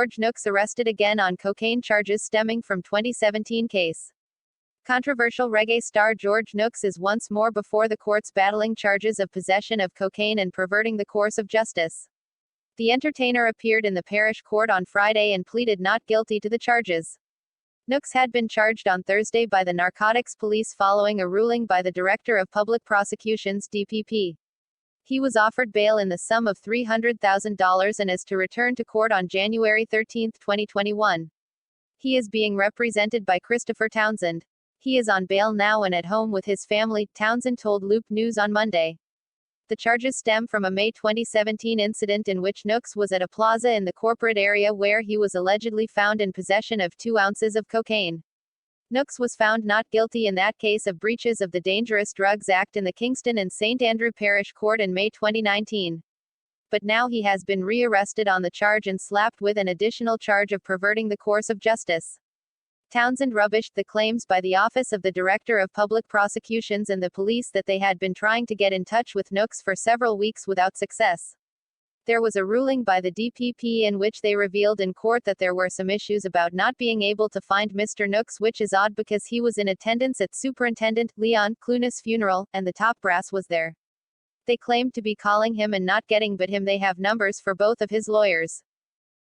George Nooks arrested again on cocaine charges stemming from 2017 case. Controversial reggae star George Nooks is once more before the courts battling charges of possession of cocaine and perverting the course of justice. The entertainer appeared in the Parish court on Friday and pleaded not guilty to the charges. Nooks had been charged on Thursday by the narcotics police following a ruling by the Director of Public Prosecutions (DPP). He was offered bail in the sum of $300,000 and is to return to court on January 13, 2021. He is being represented by Christopher Townsend. He is on bail now and at home with his family, Townsend told Loop News on Monday. The charges stem from a May 2017 incident in which Nooks was at a plaza in the corporate area where he was allegedly found in possession of 2 ounces of cocaine. Nooks was found not guilty in that case of breaches of the Dangerous Drugs Act in the Kingston and St. Andrew Parish Court in May 2019. But now he has been rearrested on the charge and slapped with an additional charge of perverting the course of justice. Townsend rubbished the claims by the Office of the Director of Public Prosecutions and the police that they had been trying to get in touch with Nooks for several weeks without success. There was a ruling by the DPP in which they revealed in court that there were some issues about not being able to find Mr. Nooks, which is odd because he was in attendance at Superintendent Leon Clunas' funeral, and the top brass was there. They claimed to be calling him and not getting but him. They have numbers for both of his lawyers.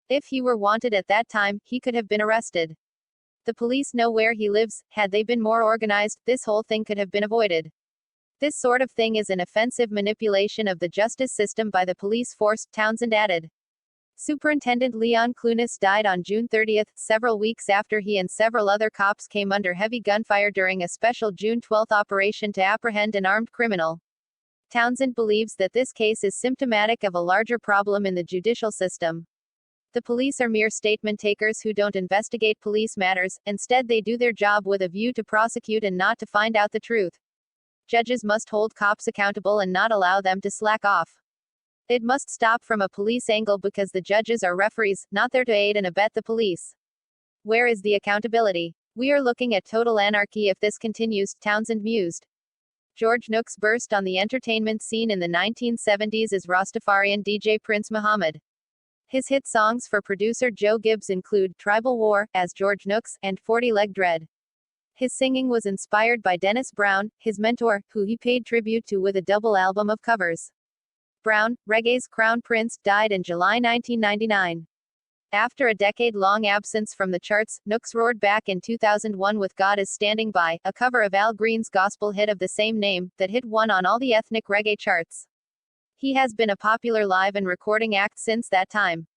If he were wanted at that time, he could have been arrested. The police know where he lives. Had they been more organized, this whole thing could have been avoided. This sort of thing is an offensive manipulation of the justice system by the police force, Townsend added. Superintendent Leon Clunas died on June 30, several weeks after he and several other cops came under heavy gunfire during a special June 12 operation to apprehend an armed criminal. Townsend believes that this case is symptomatic of a larger problem in the judicial system. The police are mere statement takers who don't investigate police matters, instead they do their job with a view to prosecute and not to find out the truth. Judges must hold cops accountable and not allow them to slack off. It must stop from a police angle because the judges are referees, not there to aid and abet the police. Where is the accountability? We are looking at total anarchy if this continues, Townsend mused. George Nooks burst on the entertainment scene in the 1970s as Rastafarian DJ Prince Muhammad. His hit songs for producer Joe Gibbs include Tribal War, As George Nooks, and 40 Leg Dread. His singing was inspired by Dennis Brown, his mentor, who he paid tribute to with a double album of covers. Brown, reggae's crown prince, died in July 1999. After a decade-long absence from the charts, Nooks roared back in 2001 with God Is Standing By, a cover of Al Green's gospel hit of the same name, that hit 1 on all the ethnic reggae charts. He has been a popular live and recording act since that time.